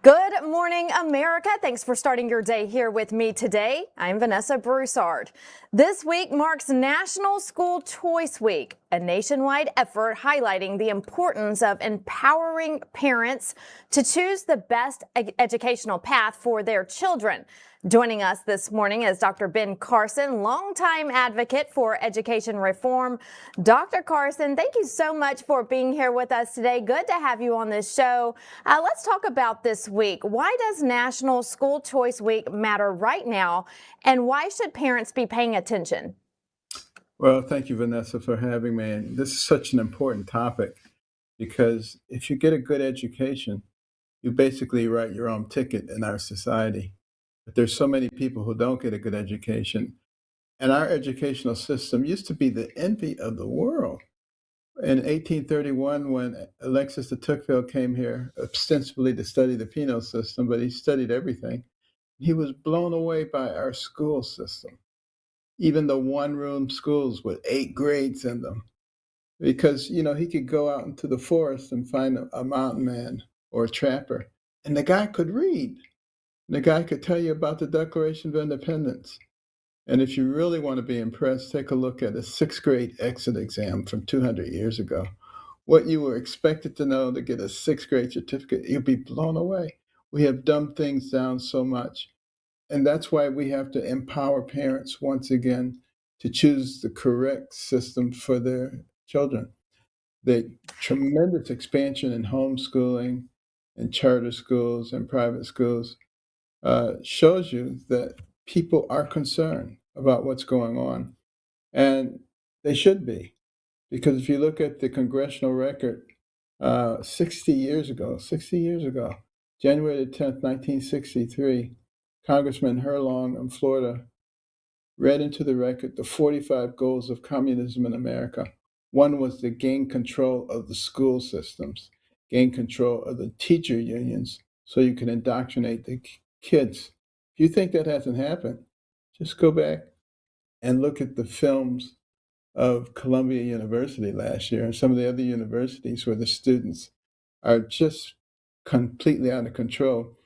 Good morning, America. Thanks for starting your day here with me today. I'm Vanessa Broussard. This week marks National School Choice Week, a nationwide effort highlighting the importance of empowering parents to choose the best educational path for their children. Joining us this morning is Dr. Ben Carson, longtime advocate for education reform. Dr. Carson, thank you so much for being here with us today. Good to have you on this show. Let's talk about this week. Why does National School Choice Week matter right now, and why should parents be paying attention? Well, thank you, Vanessa, for having me. And this is such an important topic because if you get a good education, you basically write your own ticket in our society. But there's so many people who don't get a good education. And our educational system used to be the envy of the world. In 1831, when Alexis de Tocqueville came here, ostensibly to study the penal system, but he studied everything, he was blown away by our school system, even the one-room schools with 8 grades in them. Because, he could go out into the forest and find a mountain man or a trapper, and the guy could read. The guy could tell you about the Declaration of Independence. And if you really want to be impressed, take a look at a 6th grade exit exam from 200 years ago. What you were expected to know to get a 6th grade certificate, you'll be blown away. We have dumbed things down so much. And that's why we have to empower parents once again to choose the correct system for their children. The tremendous expansion in homeschooling and charter schools and private schools shows you that people are concerned about what's going on. And they should be, because if you look at the congressional record, 60 years ago, January the 10th, 1963, Congressman Herlong in Florida read into the record the 45 goals of communism in America. One was to gain control of the school systems, gain control of the teacher unions, so you can indoctrinate the kids. If you think that hasn't happened, just go back and look at the films of Columbia University last year and some of the other universities where the students are just completely out of control.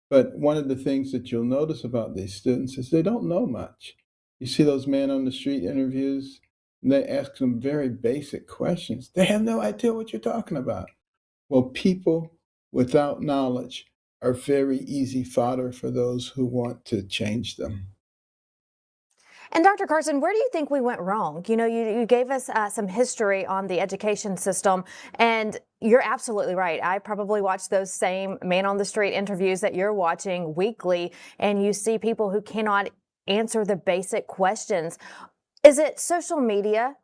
But one of the things that you'll notice about these students is they don't know much. You see those man on the street interviews, and they ask them very basic questions. They have no idea what you're talking about. Well, people without knowledge are very easy fodder for those who want to change them. And Dr. Carson, where do you think we went wrong? You gave us some history on the education system, and you're absolutely right. I probably watch those same man on the street interviews that you're watching weekly, and you see people who cannot answer the basic questions. Is it social media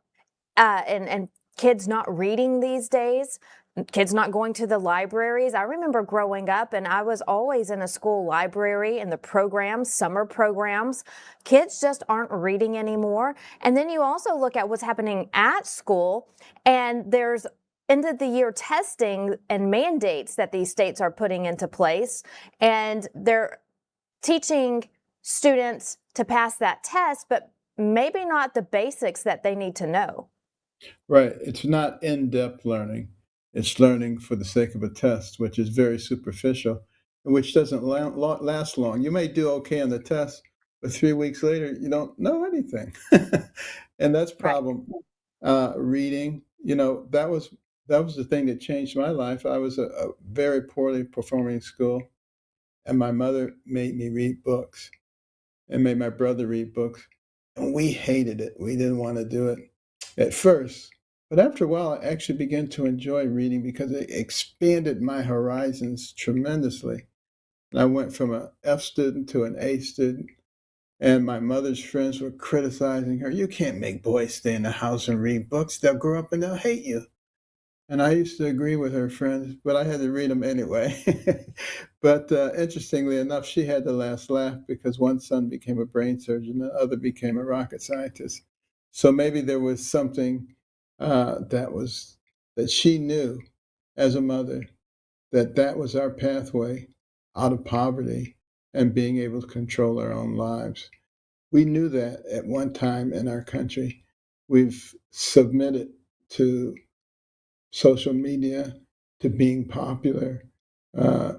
and kids not reading these days? Kids not going to the libraries. I remember growing up and I was always in a school library in the programs, summer programs. Kids just aren't reading anymore. And then you also look at what's happening at school, and there's end of the year testing and mandates that these states are putting into place, and they're teaching students to pass that test, but maybe not the basics that they need to know. Right. It's not in-depth learning. It's learning for the sake of a test, which is very superficial and which doesn't last long. You may do okay on the test, but 3 weeks later, you don't know anything. And that's Right. problem. Reading, that was the thing that changed my life. I was a very poorly performing school, and my mother made me read books and made my brother read books. And we hated it. We didn't want to do it at first. But after a while, I actually began to enjoy reading because it expanded my horizons tremendously. And I went from an F student to an A student. And my mother's friends were criticizing her. You can't make boys stay in the house and read books. They'll grow up and they'll hate you. And I used to agree with her friends, but I had to read them anyway. But interestingly enough, she had the last laugh because one son became a brain surgeon, and the other became a rocket scientist. So maybe there was something that she knew as a mother, that was our pathway out of poverty and being able to control our own lives. We knew that at one time in our country. We've submitted to social media, to being popular, uh,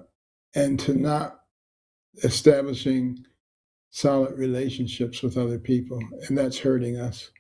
and to not establishing solid relationships with other people, and that's hurting us.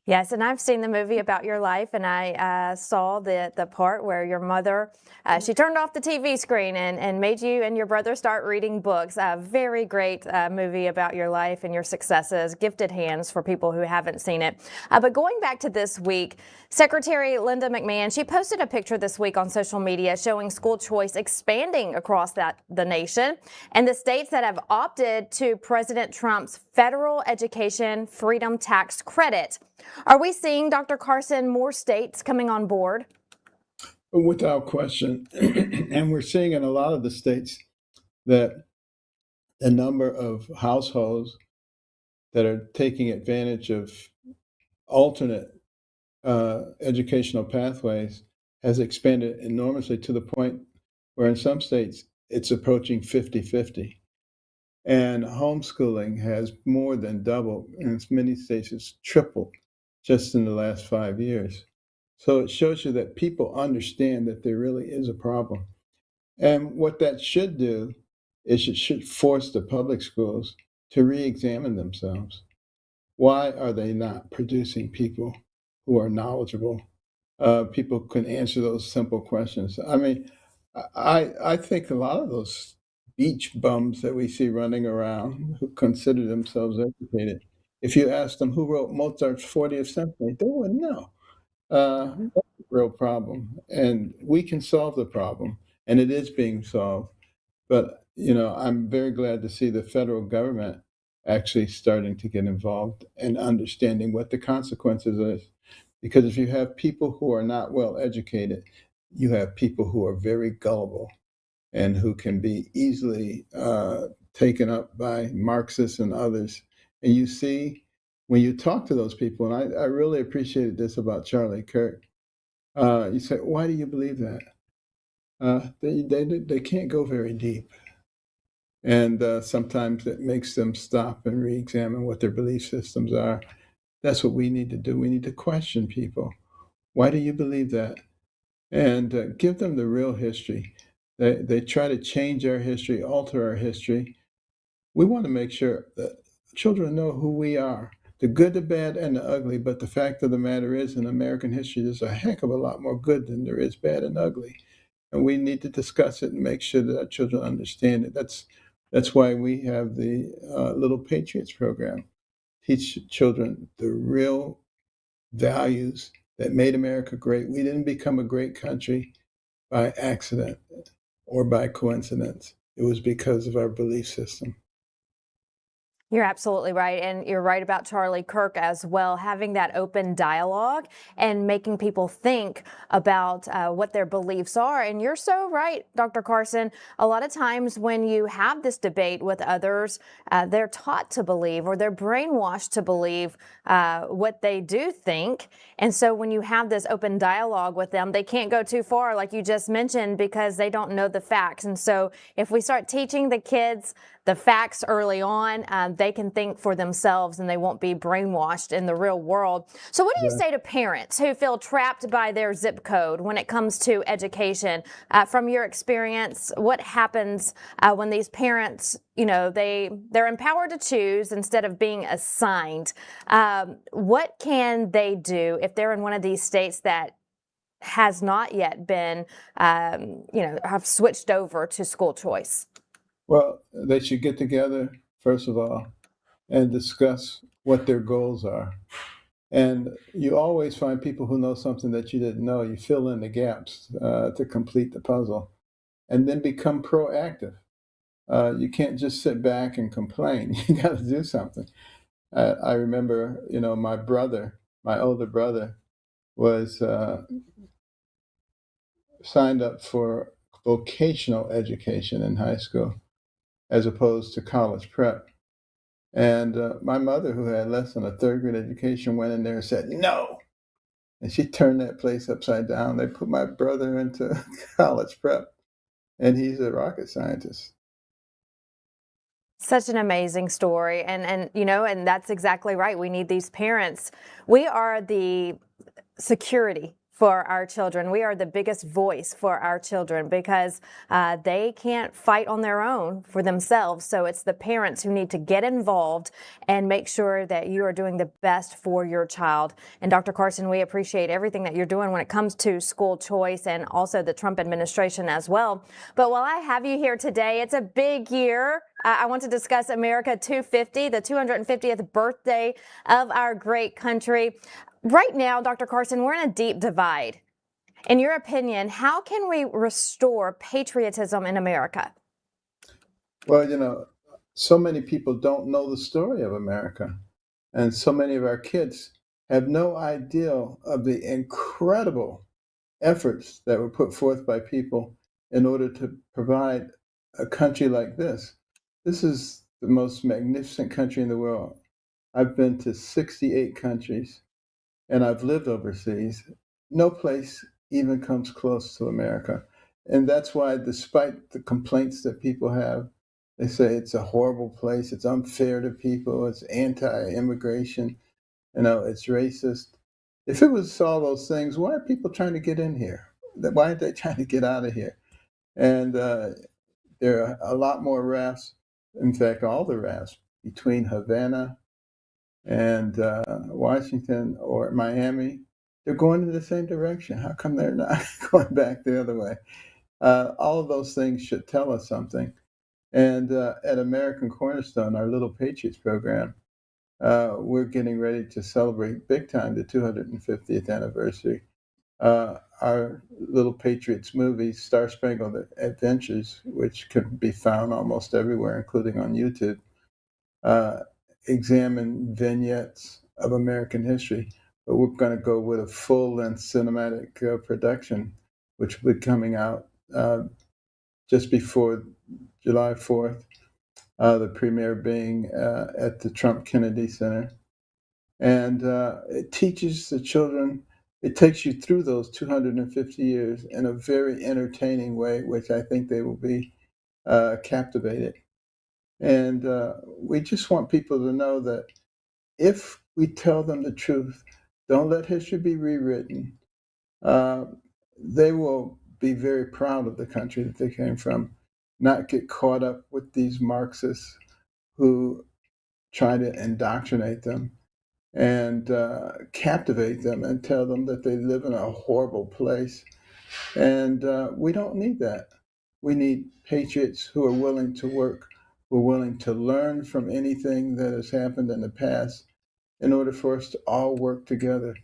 Yes, and I've seen the movie about your life, and I saw the part where your mother she turned off the TV screen and made you and your brother start reading books. A very great movie about your life and your successes. Gifted hands for people who haven't seen it. But going back to this week, Secretary Linda McMahon, she posted a picture this week on social media showing school choice expanding across the nation, and the states that have opted to President Trump's federal education freedom tax credit. Are we seeing, Dr. Carson, more states coming on board? Without question. And we're seeing in a lot of the states that the number of households that are taking advantage of alternate educational pathways has expanded enormously to the point where in some states it's approaching 50-50. And homeschooling has more than doubled, in many states it's tripled just in the last 5 years. So it shows you that people understand that there really is a problem. And what that should do is it should force the public schools to re-examine themselves. Why are they not producing people who are knowledgeable? People can answer those simple questions. I mean, I think a lot of those beach bums that we see running around who consider themselves educated, if you ask them who wrote Mozart's 40th Symphony, they wouldn't know. That's a real problem, and we can solve the problem, and it is being solved. But, I'm very glad to see the federal government actually starting to get involved and understanding what the consequences is. Because if you have people who are not well educated, you have people who are very gullible and who can be easily taken up by Marxists and others. And you see, when you talk to those people, and I really appreciated this about Charlie Kirk, you say, why do you believe that? They can't go very deep. And sometimes it makes them stop and re-examine what their belief systems are. That's what we need to do. We need to question people. Why do you believe that? And give them the real history. They try to change our history, alter our history. We want to make sure that children know who we are, the good, the bad, and the ugly. But the fact of the matter is, in American history, there's a heck of a lot more good than there is bad and ugly. And we need to discuss it and make sure that our children understand it. That's why we have the Little Patriots program. Teach children the real values that made America great. We didn't become a great country by accident or by coincidence. It was because of our belief system. You're absolutely right. And you're right about Charlie Kirk as well, having that open dialogue and making people think about what their beliefs are. And you're so right, Dr. Carson. A lot of times when you have this debate with others, they're taught to believe or they're brainwashed to believe what they do think. And so when you have this open dialogue with them, they can't go too far, like you just mentioned, because they don't know the facts. And so if we start teaching the kids the facts early on, they can think for themselves and they won't be brainwashed in the real world. So what do you say to parents who feel trapped by their zip code when it comes to education? From your experience, what happens when these parents, they're empowered to choose instead of being assigned? What can they do if they're in one of these states that has not yet been, have switched over to school choice? Well, they should get together, first of all, and discuss what their goals are. And you always find people who know something that you didn't know. You fill in the gaps to complete the puzzle and then become proactive. You can't just sit back and complain. You got to do something. I remember, my older brother, was signed up for vocational education in high school as opposed to college prep. And my mother, who had less than a third grade education, went in there and said, no. And she turned that place upside down. They put my brother into college prep, and he's a rocket scientist. Such an amazing story. And that's exactly right. We need these parents. We are the security for our children. We are the biggest voice for our children because they can't fight on their own for themselves. So it's the parents who need to get involved and make sure that you are doing the best for your child. And Dr. Carson, we appreciate everything that you're doing when it comes to school choice and also the Trump administration as well. But while I have you here today, it's a big year. I want to discuss America 250, the 250th birthday of our great country. Right now, Dr. Carson, we're in a deep divide. In your opinion, how can we restore patriotism in America? Well, so many people don't know the story of America. And so many of our kids have no idea of the incredible efforts that were put forth by people in order to provide a country like this. This is the most magnificent country in the world. I've been to 68 countries and I've lived overseas. No place even comes close to America. And that's why, despite the complaints that people have, they say it's a horrible place, it's unfair to people, it's anti-immigration, it's racist. If it was all those things, why are people trying to get in here? Why aren't they trying to get out of here? And there are a lot more rafts, in fact, all the rafts between Havana and Washington or Miami, they're going in the same direction. How come they're not going back the other way? All of those things should tell us something. And at American Cornerstone, our Little Patriots program, we're getting ready to celebrate big time the 250th anniversary. Our Little Patriots movie, Star Spangled Adventures, which can be found almost everywhere, including on YouTube, uh, examine vignettes of American history. But we're going to go with a full-length cinematic production, which will be coming out just before July 4th, the premiere being at the Trump Kennedy Center. And it teaches the children, it takes you through those 250 years in a very entertaining way, which I think they will be captivated. And we just want people to know that if we tell them the truth, don't let history be rewritten, uh, they will be very proud of the country that they came from, not get caught up with these Marxists who try to indoctrinate them and captivate them and tell them that they live in a horrible place. And we don't need that. We need patriots who are willing to work, who are willing to learn from anything that has happened in the past in order for us to all work together.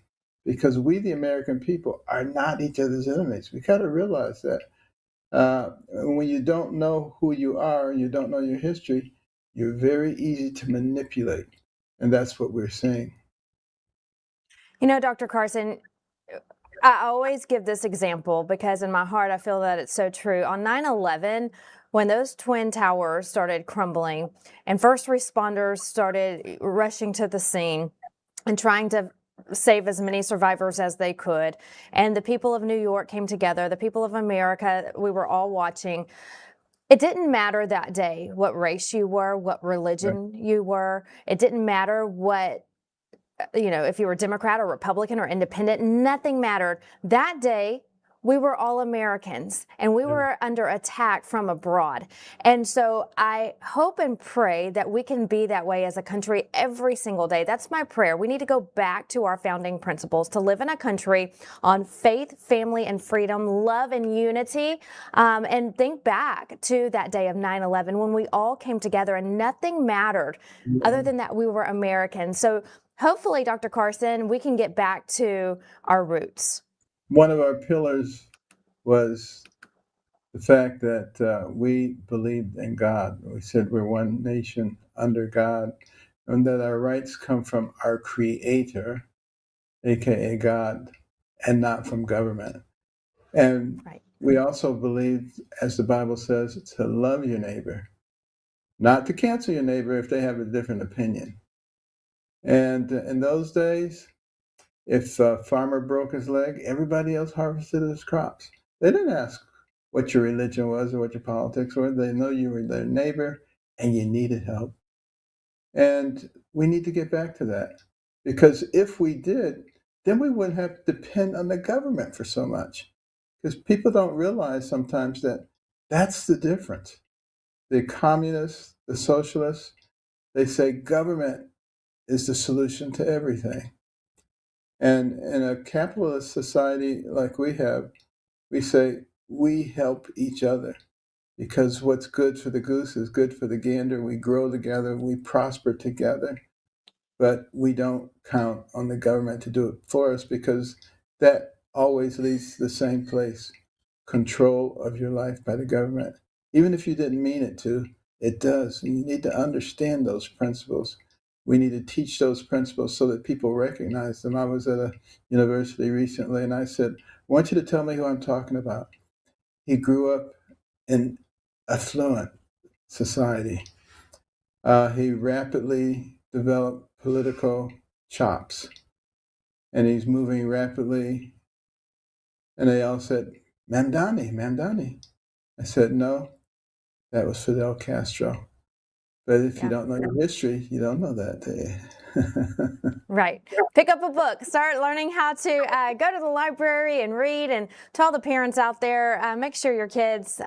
Because we, the American people, are not each other's enemies. We got to realize that. When you don't know who you are and you don't know your history, you're very easy to manipulate. And that's what we're seeing. You know, Dr. Carson, I always give this example because in my heart, I feel that it's so true. On 9/11, when those twin towers started crumbling and first responders started rushing to the scene and trying to save as many survivors as they could, and the people of New York came together, the people of America, we were all watching. It didn't matter that day what race you were, what Right. religion you were. It didn't matter what, if you were Democrat or Republican or independent, nothing mattered. That day, we were all Americans and we Yeah. were under attack from abroad. And so I hope and pray that we can be that way as a country every single day. That's my prayer. We need to go back to our founding principles to live in a country on faith, family, and freedom, love and unity. And think back to that day of 9/11 when we all came together and nothing mattered other than that we were Americans. So hopefully, Dr. Carson, we can get back to our roots. One of our pillars was the fact that we believed in God. We said we're one nation under God, and that our rights come from our Creator, aka God, and not from government. And Right. we also believed, as the Bible says, to love your neighbor, not to cancel your neighbor if they have a different opinion. And in those days, if a farmer broke his leg, everybody else harvested his crops. They didn't ask what your religion was or what your politics were. They know you were their neighbor and you needed help. And we need to get back to that. Because if we did, then we wouldn't have to depend on the government for so much. Because people don't realize sometimes that that's the difference. The communists, the socialists, they say government is the solution to everything. And in a capitalist society like we have, we say we help each other because what's good for the goose is good for the gander. We grow together, we prosper together, but we don't count on the government to do it for us because that always leads to the same place: control of your life by the government. Even if you didn't mean it to, it does. And you need to understand those principles. We need to teach those principles so that people recognize them. I was at a university recently and I said, I want you to tell me who I'm talking about. He grew up in affluent society. He rapidly developed political chops and he's moving rapidly. And they all said, Mamdani, Mamdani. I said, no, that was Fidel Castro. But if you Yeah. don't know your history, you don't know that, do you? Right. Pick up a book. Start learning how to go to the library and read. And to all the parents out there, make sure your kids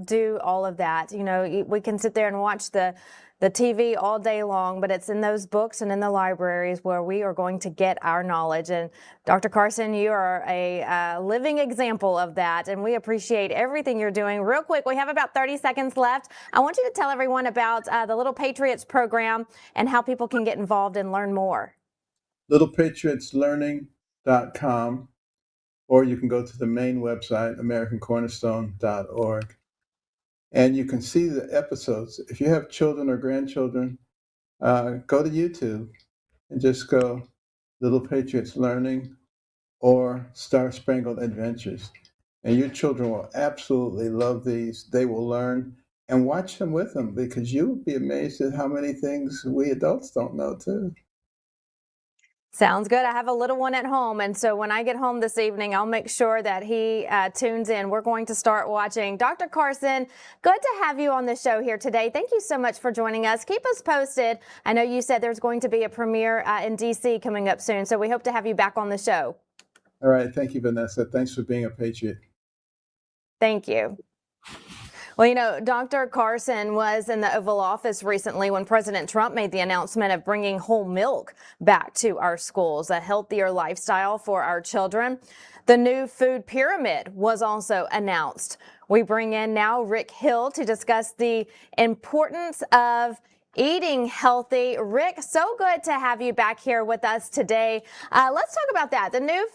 do all of that. You know, we can sit there and watch the TV all day long, but it's in those books and in the libraries where we are going to get our knowledge. And Dr. Carson, you are a living example of that, and we appreciate everything you're doing. Real quick, we have about 30 seconds left. I want you to tell everyone about the Little Patriots program and how people can get involved and learn more. LittlePatriotsLearning.com, or you can go to the main website, AmericanCornerstone.org. And you can see the episodes. If you have children or grandchildren, go to YouTube and just go Little Patriots Learning or Star Spangled Adventures. And your children will absolutely love these. They will learn, and watch them with them because you will be amazed at how many things we adults don't know too. Sounds good. I have a little one at home, and so when I get home this evening, I'll make sure that he tunes in. We're going to start watching. Dr. Carson, good to have you on the show here today. Thank you so much for joining us. Keep us posted. I know you said there's going to be a premiere in D.C. coming up soon, so we hope to have you back on the show. All right. Thank you, Vanessa. Thanks for being a patriot. Thank you. Well, you know, Dr. Carson was in the Oval Office recently when President Trump made the announcement of bringing whole milk back to our schools, a healthier lifestyle for our children. The new food pyramid was also announced. We bring in now Rick Hill to discuss the importance of eating healthy. Rick, so good to have you back here with us today. Let's talk about that. The new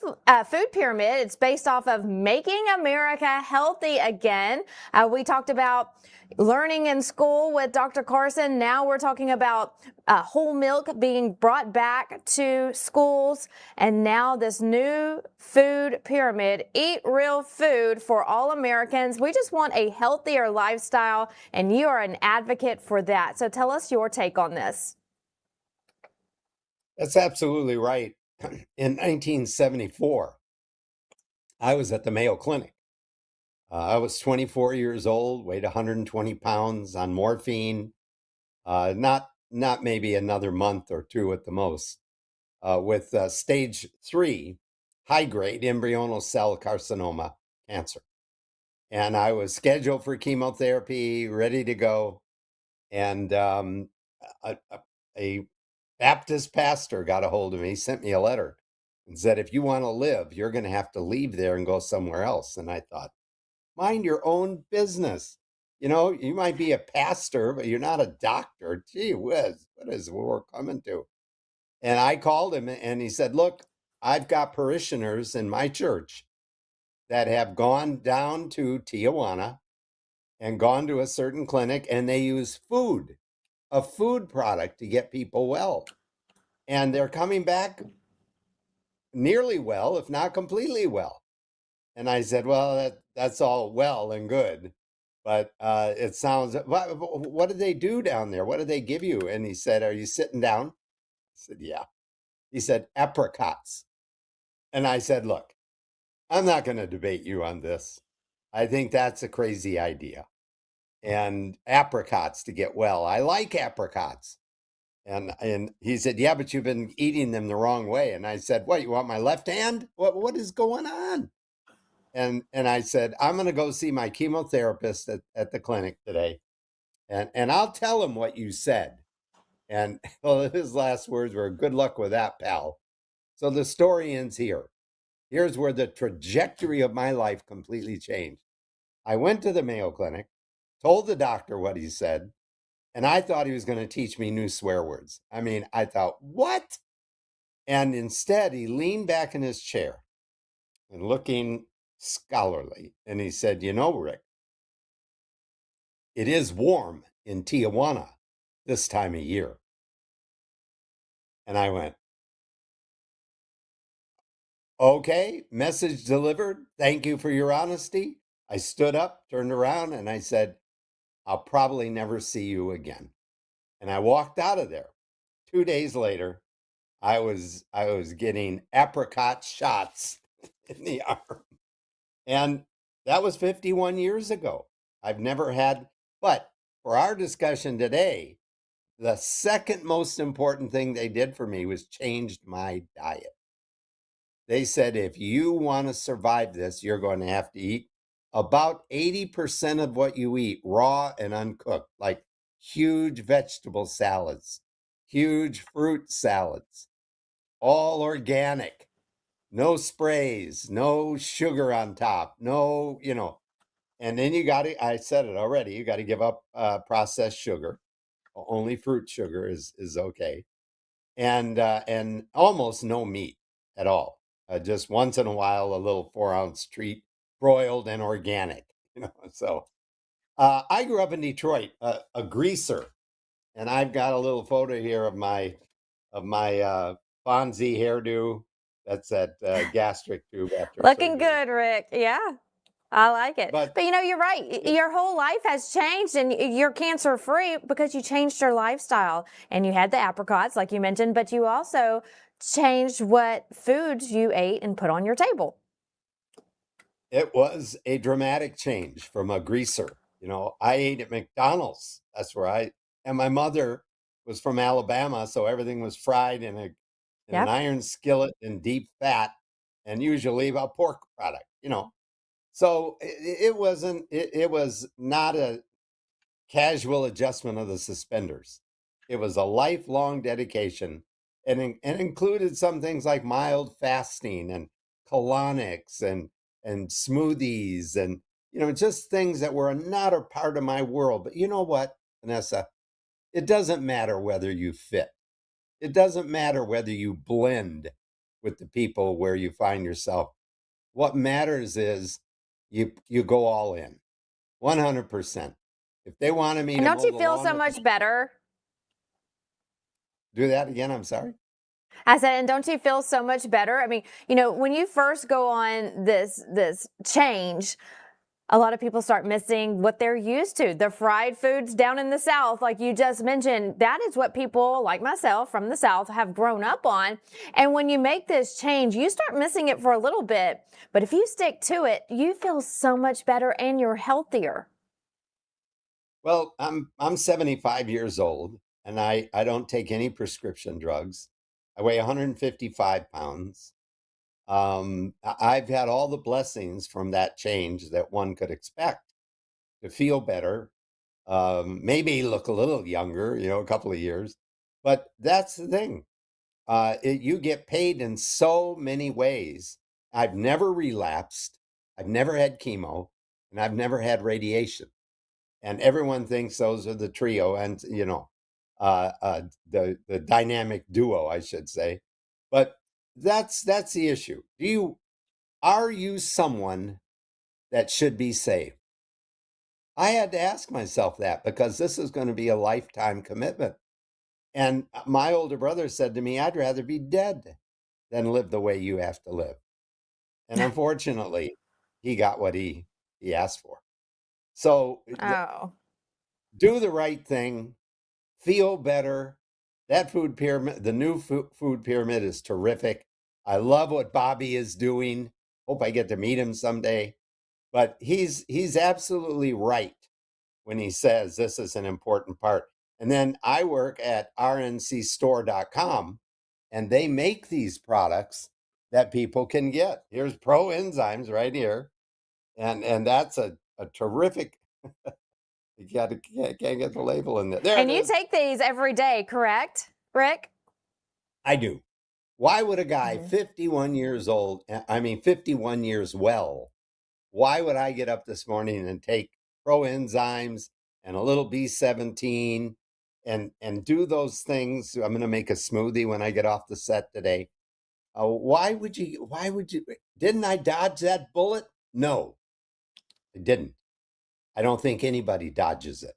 food pyramid, it's based off of making America healthy again. We talked about learning in school with Dr. Carson. Now we're talking about whole milk being brought back to schools. And now this new food pyramid, eat real food for all Americans. We just want a healthier lifestyle, and you are an advocate for that. So tell us your take on this. That's absolutely right. In 1974, I was at the Mayo Clinic. I was 24 years old, weighed 120 pounds on morphine, not maybe another month or two at the most, with stage 3 high-grade embryonal cell carcinoma cancer. And I was scheduled for chemotherapy, ready to go. And a Baptist pastor got a hold of me, sent me a letter, and said, if you want to live, you're going to have to leave there and go somewhere else. And I thought, mind your own business. You know, you might be a pastor, but you're not a doctor. Gee whiz, what is what we're coming to? And I called him and he said, look, I've got parishioners in my church that have gone down to Tijuana and gone to a certain clinic, and they use food, a food product, to get people well. And they're coming back nearly well, if not completely well. And I said, well, that's all well and good, but it sounds, what did they do down there? What did they give you? And he said, are you sitting down? I said, yeah. He said, apricots. And I said, look, I'm not going to debate you on this. I think that's a crazy idea. And apricots to get well. I like apricots. And he said, yeah, but you've been eating them the wrong way. And I said, what, you want my left hand? What is going on? And I said, I'm going to go see my chemotherapist at the clinic today. And I'll tell him what you said. And well, his last words were, good luck with that, pal. So the story ends here. Here's where the trajectory of my life completely changed. I went to the Mayo Clinic, told the doctor what he said, and I thought he was going to teach me new swear words. I mean, I thought, what? And instead, he leaned back in his chair and looking scholarly, and he said, you know, Rick, it is warm in Tijuana this time of year. And I went, okay, message delivered. Thank you for your honesty. I stood up, turned around, and I said, I'll probably never see you again. And I walked out of there. 2 days later, I was getting apricot shots in the arm. And that was 51 years ago. I've never had, but for our discussion today, the second most important thing they did for me was changed my diet. They said, if you want to survive this, you're going to have to eat about 80% of what you eat raw and uncooked, like huge vegetable salads, huge fruit salads, all organic, no sprays, no sugar on top, no, and then you got to, I said it already, you got to give up processed sugar. Only fruit sugar is okay. And almost no meat at all. Just once in a while, a little 4-ounce treat, broiled and organic. So I grew up in Detroit, a greaser, and I've got a little photo here of my Fonzie hairdo. That's that gastric tube after Looking surgery. good, Rick. Yeah. I like it. But You're right. Your whole life has changed and you're cancer free because you changed your lifestyle and you had the apricots, like you mentioned, but you also changed what foods you ate and put on your table. it was a dramatic change from a greaser. I ate at McDonald's. That's where and my mother was from Alabama, so everything was fried in an Yep. iron skillet in deep fat, and usually a pork product. So it wasn't. It was not a casual adjustment of the suspenders. It was a lifelong dedication, and included some things like mild fasting and colonics and smoothies and just things that were not a part of my world. But you know what, Vanessa? It doesn't matter whether you fit. It doesn't matter whether you blend with the people where you find yourself. What matters is you go all in, 100%. If they wanted me And to don't mow you the feel lawn so with much better? do that again, I'm sorry. I said, and don't you feel so much better? When you first go on this change, a lot of people start missing what they're used to. The fried foods down in the South, like you just mentioned, that is what people like myself from the South have grown up on. And when you make this change, you start missing it for a little bit. But if you stick to it, you feel so much better and you're healthier. Well, I'm 75 years old and I don't take any prescription drugs. I weigh 155 pounds. I've had all the blessings from that change that one could expect to feel better, maybe look a little younger, a couple of years. But that's the thing. You get paid in so many ways. I've never relapsed. I've never had chemo, and I've never had radiation. And everyone thinks those are the trio, and the dynamic duo, I should say. But that's the issue. Are you someone that should be saved? I had to ask myself that because this is going to be a lifetime commitment. And my older brother said to me, I'd rather be dead than live the way you have to live. And unfortunately, he got what he asked for. So Oh. do the right thing, feel better. That food pyramid, the new food pyramid is terrific. I love what Bobby is doing. Hope I get to meet him someday. But he's absolutely right when he says this is an important part. And then I work at rncstore.com, and they make these products that people can get. Here's Pro Enzymes right here. And that's a terrific, can't get the label in there. There And it you is. take these every day, correct, Rick? I do. Why would a guy 51 years old, 51 years well, why would I get up this morning and take Pro Enzymes and a little B17 and do those things? I'm going to make a smoothie when I get off the set today. Why would you, didn't I dodge that bullet? No, I didn't. I don't think anybody dodges it.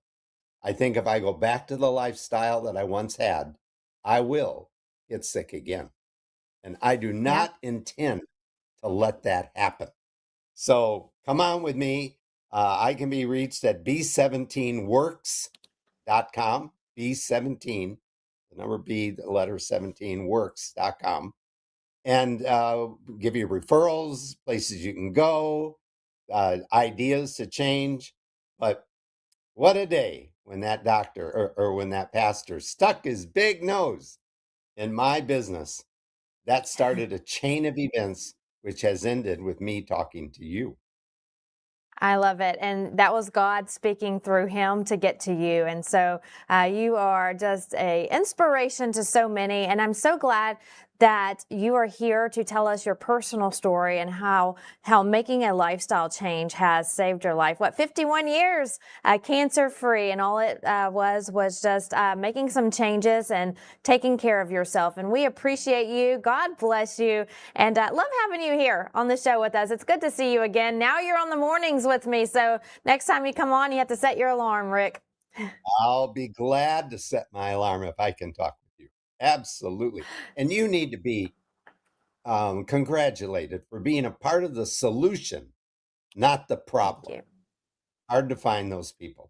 I think if I go back to the lifestyle that I once had, I will get sick again. And I do not intend to let that happen. So come on with me. I can be reached at b17works.com, B17, the number B, the letter 17, works.com. And give you referrals, places you can go, ideas to change. But what a day when that doctor or when that pastor stuck his big nose in my business. That started a chain of events, which has ended with me talking to you. I love it. And that was God speaking through him to get to you. And so you are just a inspiration to so many. And I'm so glad that you are here to tell us your personal story and how making a lifestyle change has saved your life. 51 years cancer-free, and all it was just making some changes and taking care of yourself. And we appreciate you. God bless you. And love having you here on the show with us. It's good to see you again. Now you're on the mornings with me. So next time you come on, you have to set your alarm, Rick. I'll be glad to set my alarm if I can talk with you. Absolutely. And you need to be congratulated for being a part of the solution, not the problem. Thank you. Hard to find those people.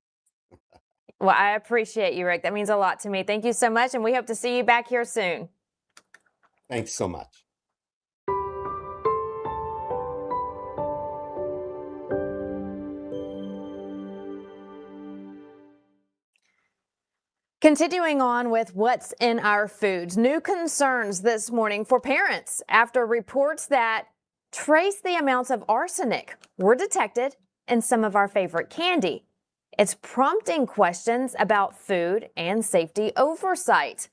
Well, I appreciate you, Rick. That means a lot to me. Thank you so much. And we hope to see you back here soon. Thanks so much. Continuing on with what's in our foods, new concerns this morning for parents after reports that trace the amounts of arsenic were detected in some of our favorite candy. It's prompting questions about food and safety oversight.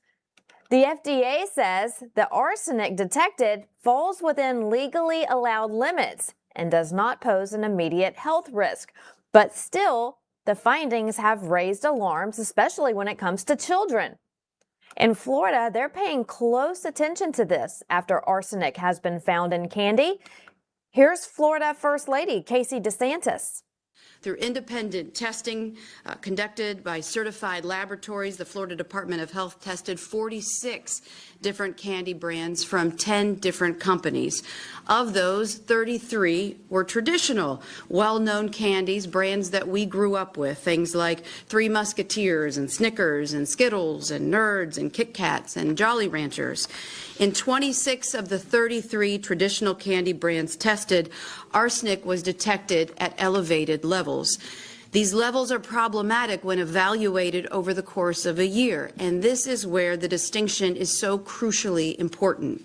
The FDA says the arsenic detected falls within legally allowed limits and does not pose an immediate health risk, but still, the findings have raised alarms, especially when it comes to children. In Florida, they're paying close attention to this after arsenic has been found in candy. Here's Florida First Lady Casey DeSantis. Through independent testing conducted by certified laboratories, the Florida Department of Health tested 46 different candy brands from 10 different companies. Of those, 33 were traditional, well-known candies, brands that we grew up with, things like Three Musketeers and Snickers and Skittles and Nerds and Kit Kats and Jolly Ranchers. In 26 of the 33 traditional candy brands tested, arsenic was detected at elevated levels. These levels are problematic when evaluated over the course of a year, and this is where the distinction is so crucially important.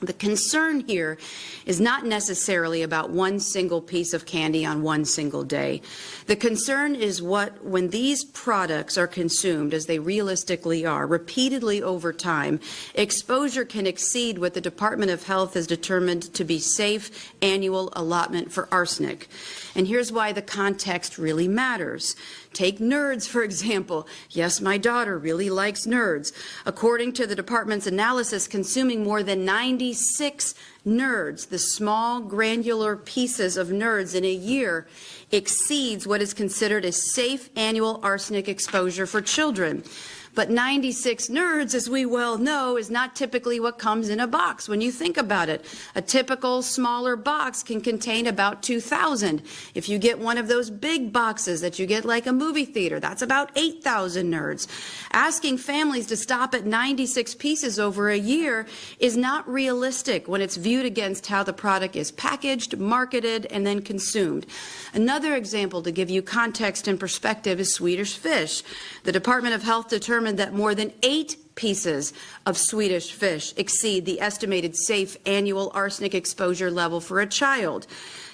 The concern here is not necessarily about one single piece of candy on one single day. The concern is when these products are consumed, as they realistically are, repeatedly over time, exposure can exceed what the Department of Health has determined to be safe annual allotment for arsenic. And here's why the context really matters. Take Nerds, for example. Yes, my daughter really likes Nerds. According to the department's analysis, consuming more than 96 Nerds, the small granular pieces of Nerds in a year, exceeds what is considered a safe annual arsenic exposure for children. But 96 nerds, as we well know, is not typically what comes in a box. When you think about it, a typical smaller box can contain about 2,000. If you get one of those big boxes that you get like a movie theater, that's about 8,000 nerds. Asking families to stop at 96 pieces over a year is not realistic when it's viewed against how the product is packaged, marketed, and then consumed. Another example to give you context and perspective is Swedish fish. The Department of Health determined that more than 8 pieces of Swedish fish exceed the estimated safe annual arsenic exposure level for a child.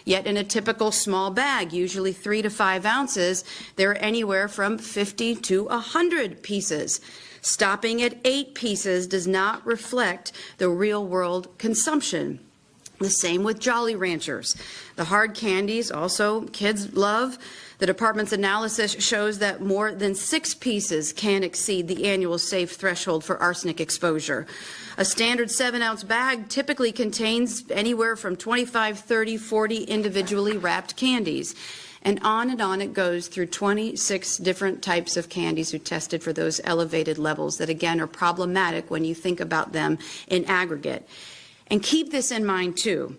Yet in a typical small bag, usually 3 to 5 ounces, there are anywhere from 50 to 100 pieces. Stopping at 8 pieces does not reflect the real-world consumption. The same with Jolly Ranchers. The hard candies also kids love. The department's analysis shows that more than 6 pieces can exceed the annual safe threshold for arsenic exposure. A standard 7-ounce bag typically contains anywhere from 25, 30, 40 individually wrapped candies. And on it goes through 26 different types of candies who tested for those elevated levels that, again, are problematic when you think about them in aggregate. And keep this in mind, too.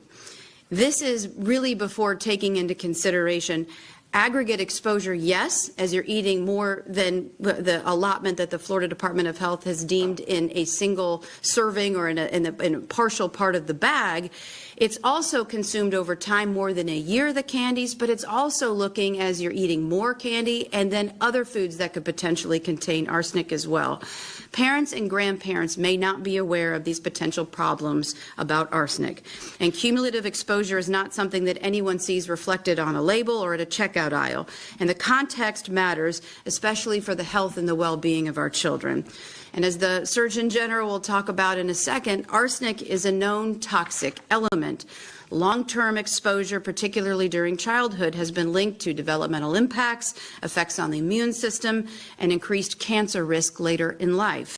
This is really before taking into consideration aggregate exposure, yes, as you're eating more than the allotment that the Florida Department of Health has deemed in a single serving or in a partial part of the bag. It's also consumed over time, more than a year, the candies, but it's also looking as you're eating more candy and then other foods that could potentially contain arsenic as well. Parents and grandparents may not be aware of these potential problems about arsenic. And cumulative exposure is not something that anyone sees reflected on a label or at a checkout aisle. And the context matters, especially for the health and the well-being of our children. And as the Surgeon General will talk about in a second, arsenic is a known toxic element. Long-term exposure, particularly during childhood, has been linked to developmental impacts, effects on the immune system, and increased cancer risk later in life.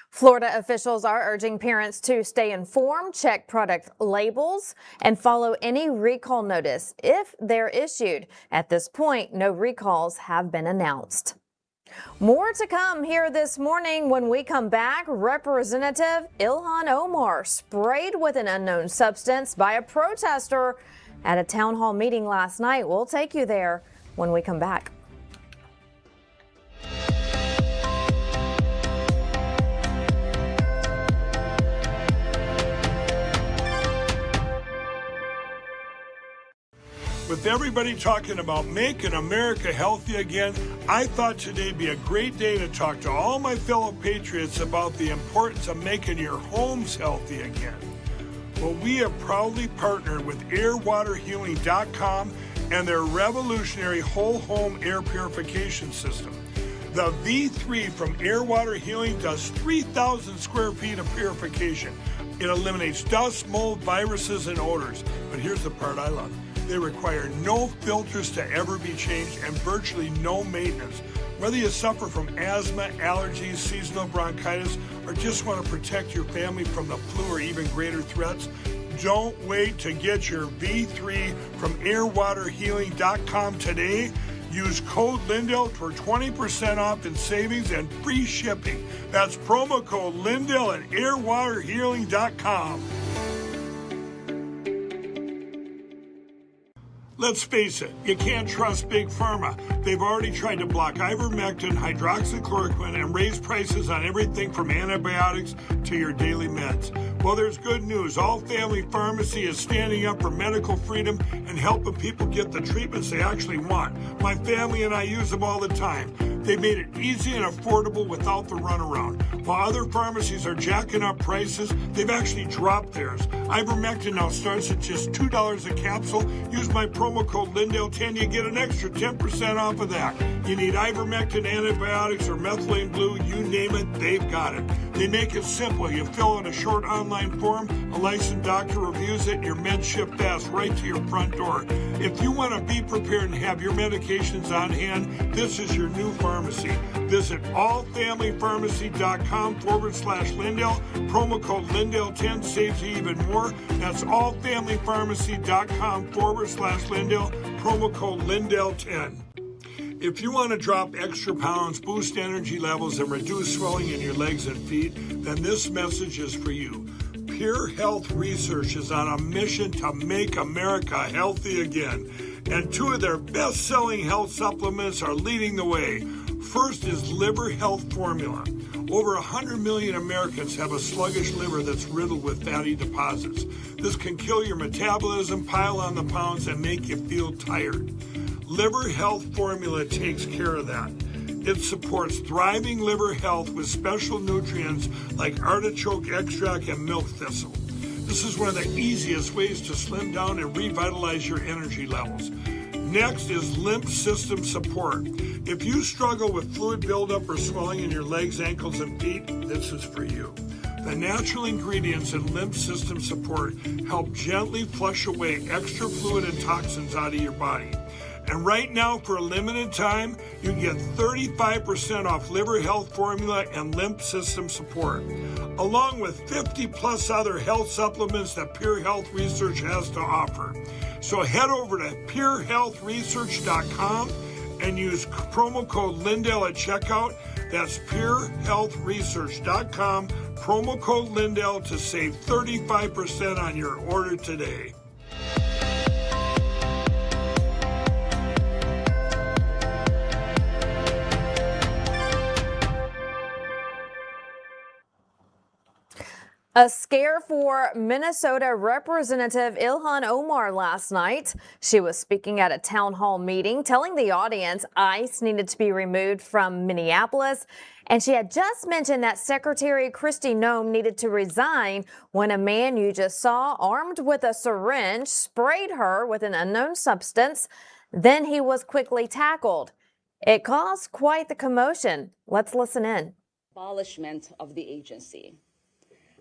Florida officials are urging parents to stay informed, check product labels, and follow any recall notice if they're issued. At this point, no recalls have been announced. More to come here this morning. When we come back, Representative Ilhan Omar sprayed with an unknown substance by a protester at a town hall meeting last night. We'll take you there when we come back. With everybody talking about making America healthy again, I thought today'd be a great day to talk to all my fellow patriots about the importance of making your homes healthy again. Well, we have proudly partnered with airwaterhealing.com and their revolutionary whole home air purification system. The V3 from Air Water Healing does 3,000 square feet of purification. It eliminates dust, mold, viruses, and odors. But here's the part I love. They require no filters to ever be changed and virtually no maintenance. Whether you suffer from asthma, allergies, seasonal bronchitis, or just want to protect your family from the flu or even greater threats, don't wait to get your V3 from airwaterhealing.com today. Use code Lindell for 20% off in savings and free shipping. That's promo code Lindell at airwaterhealing.com. Let's face it, you can't trust Big Pharma. They've already tried to block ivermectin, hydroxychloroquine, and raise prices on everything from antibiotics to your daily meds. Well, there's good news. All Family Pharmacy is standing up for medical freedom and helping people get the treatments they actually want. My family and I use them all the time. They made it easy and affordable without the runaround. While other pharmacies are jacking up prices, they've actually dropped theirs. Ivermectin now starts at just $2 a capsule. Use my promo code Lindell10, you get an extra 10% off of that. You need ivermectin, antibiotics, or methylene blue, you name it, they've got it. They make it simple. You fill out a short online form, a licensed doctor reviews it, and your meds ship fast right to your front door. If you want to be prepared and have your medications on hand, this is your new pharmacy. Visit allfamilypharmacy.com/Lindell. Promo code Lindell10 saves you even more. That's allfamilypharmacy.com/Lindell. Promo code Lindell10. If you want to drop extra pounds, boost energy levels, and reduce swelling in your legs and feet, then this message is for you. Pure Health Research is on a mission to make America healthy again. And two of their best-selling health supplements are leading the way. First is Liver Health Formula. Over 100 million Americans have a sluggish liver that's riddled with fatty deposits. This can kill your metabolism, pile on the pounds, and make you feel tired. Liver Health Formula takes care of that. It supports thriving liver health with special nutrients like artichoke extract and milk thistle. This is one of the easiest ways to slim down and revitalize your energy levels. Next is lymph system support. If you struggle with fluid buildup or swelling in your legs, ankles, and feet, this is for you. The natural ingredients in lymph system support help gently flush away extra fluid and toxins out of your body. And right now, for a limited time, you can get 35% off Liver Health Formula and Lymph System Support, along with 50 plus other health supplements that Pure Health Research has to offer. So head over to purehealthresearch.com and use promo code Lindell at checkout. That's purehealthresearch.com, promo code Lindell to save 35% on your order today. A scare for Minnesota Representative Ilhan Omar last night. She was speaking at a town hall meeting, telling the audience ICE needed to be removed from Minneapolis. And she had just mentioned that Secretary Kristi Noem needed to resign when a man you just saw, armed with a syringe, sprayed her with an unknown substance. Then he was quickly tackled. It caused quite the commotion. Let's listen in. Abolishment of the agency.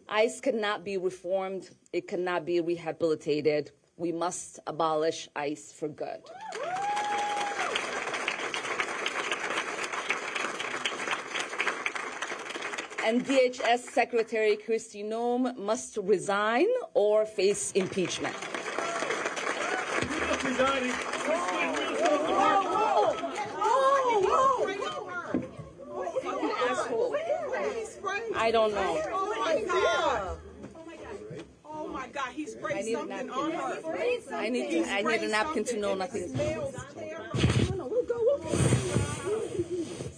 ICE cannot be reformed. It cannot be rehabilitated. We must abolish ICE for good. And DHS Secretary Kristi Noem must resign or face impeachment. I don't know. Oh my God, he sprayed something on her. I need a napkin to know nothing. No, we'll go.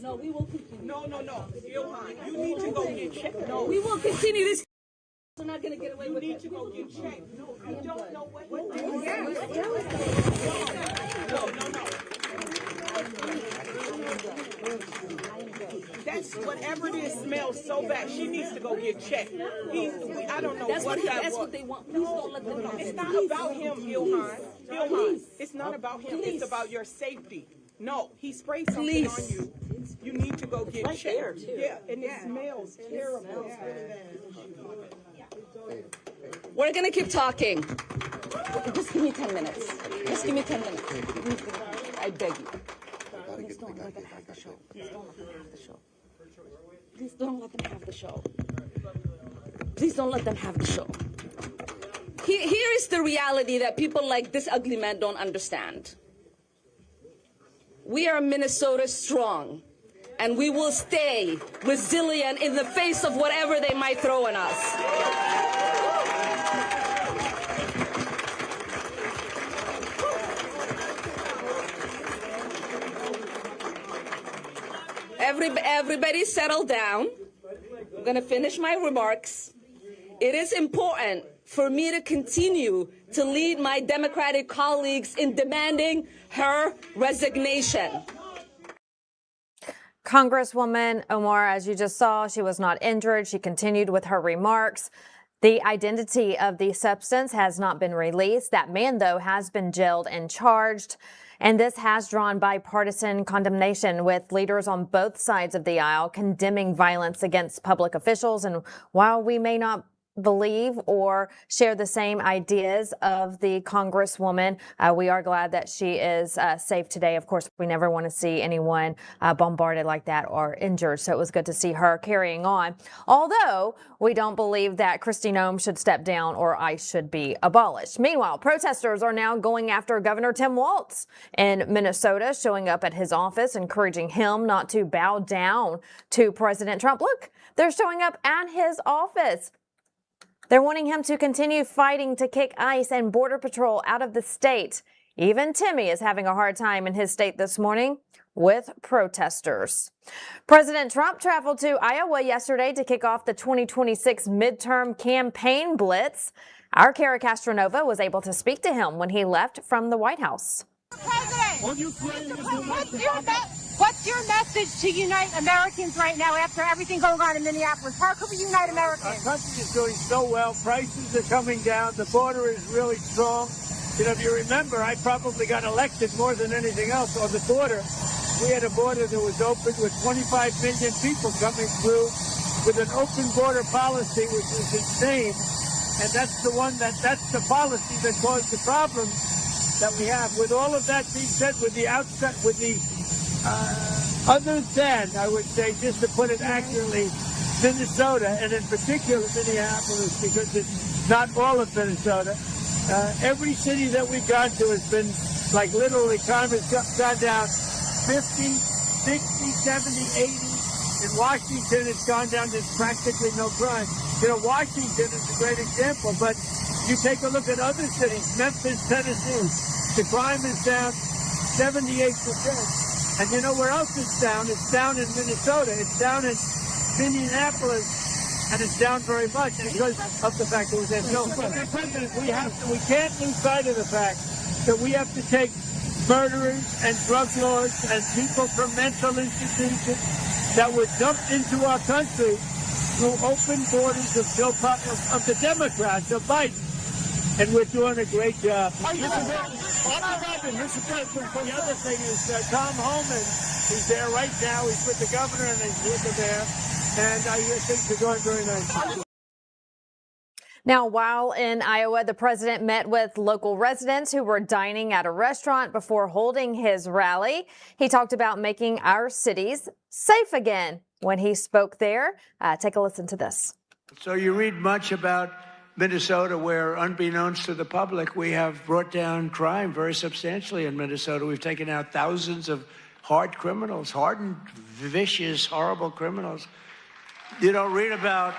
No, we will continue. No. Ilhan, you need to go get checked. No, We will continue this. We're not going to get away with it. you need to go get checked. No, you don't know what. That's whatever it is smells so bad. She needs to go get checked. I don't know That's what that That's was. what they want. Please don't let them know. It's not about him, Ilhan. Ilhan, it's not about him. It's about your safety. No, he sprayed something on you. You need to go get checked. Yeah, and it smells terrible. We're going to keep talking. Just give me 10 minutes. Just give me 10 minutes. I beg you. Please don't let them have the show. Please don't let them have the show. Please don't let them have the show. Please don't let them have the show. Here is the reality that people like this ugly man don't understand. We are Minnesota strong, and we will stay resilient in the face of whatever they might throw at us. Everybody settle down. I'm going to finish my remarks. It is important for me to continue to lead my Democratic colleagues in demanding her resignation. Congresswoman Omar, as you just saw, she was not injured. She continued with her remarks. The identity of the substance has not been released. That man, though, has been jailed and charged. And this has drawn bipartisan condemnation, with leaders on both sides of the aisle condemning violence against public officials. And while we may not believe or share the same ideas of the Congresswoman. We are glad that she is safe today. Of course, we never want to see anyone bombarded like that or injured. So it was good to see her carrying on. Although we don't believe that Kristi Noem should step down or ICE should be abolished. Meanwhile, protesters are now going after Governor Tim Walz in Minnesota, showing up at his office, encouraging him not to bow down to President Trump. Look, they're showing up at his office. They're wanting him to continue fighting to kick ICE and Border Patrol out of the state. Even Timmy is having a hard time in his state this morning with protesters. President Trump traveled to Iowa yesterday to kick off the 2026 midterm campaign blitz. Our Kara Castronova was able to speak to him when he left from the White House. President, what's your message to unite Americans right now after everything going on in Minneapolis? How can we unite Americans? Our country is doing so well. Prices are coming down. The border is really strong. You know, if you remember, I probably got elected more than anything else on the border. We had a border that was open with 25 million people coming through with an open border policy, which is insane. And that's the policy that caused the problems that we have. With all of that being said, other than, I would say, just to put it accurately, Minnesota, and in particular Minneapolis, because it's not all of Minnesota, every city that we've gone to has been, like, literally crime has gone down 50, 60, 70, 80. In Washington, it's gone down to practically no crime. You know, Washington is a great example, but you take a look at other cities, Memphis, Tennessee, the crime is down 78%. And you know where else it's down? It's down in Minnesota. It's down in Minneapolis, and it's down very much because of the fact that there's no president. We can't lose sight of the fact that we have to take murderers and drug lords and people from mental institutions that were dumped into our country through open borders of the Democrats, of Biden. And we're doing a great job. The other thing is Tom Homan. He's there right now. He's with the governor and he's with the mayor. And I hear things are going very nice. Now, while in Iowa, the president met with local residents who were dining at a restaurant before holding his rally. He talked about making our cities safe again when he spoke there. Take a listen to this. So you read much about Minnesota, where, unbeknownst to the public, we have brought down crime very substantially in Minnesota. We've taken out thousands of hard criminals, hardened, vicious, horrible criminals. You don't read about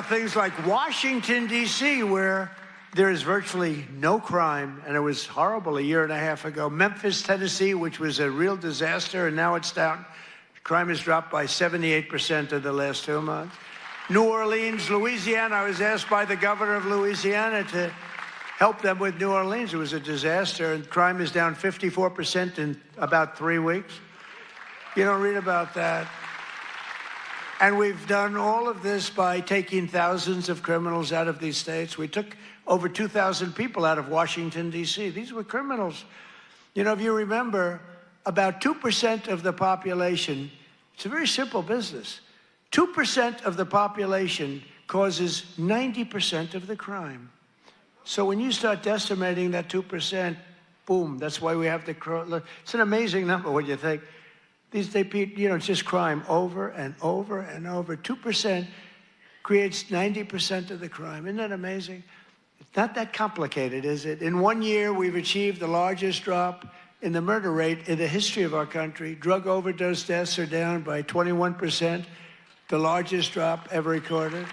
things like Washington, D.C., where there is virtually no crime, and it was horrible a year and a half ago. Memphis, Tennessee, which was a real disaster, and now it's down. Crime has dropped by 78% in the last 2 months. New Orleans, Louisiana. I was asked by the governor of Louisiana to help them with New Orleans. It was a disaster, and crime is down 54% in about 3 weeks. You don't read about that. And we've done all of this by taking thousands of criminals out of these states. We took over 2,000 people out of Washington, D.C. These were criminals. You know, if you remember, about 2% of the population, it's a very simple business. 2% of the population causes 90% of the crime. So when you start decimating that 2%, boom, that's why we have to, it's an amazing number when you think. It's just crime over and over and over. 2% creates 90% of the crime. Isn't that amazing? It's not that complicated, is it? In 1 year, we've achieved the largest drop in the murder rate in the history of our country. Drug overdose deaths are down by 21%, the largest drop ever recorded.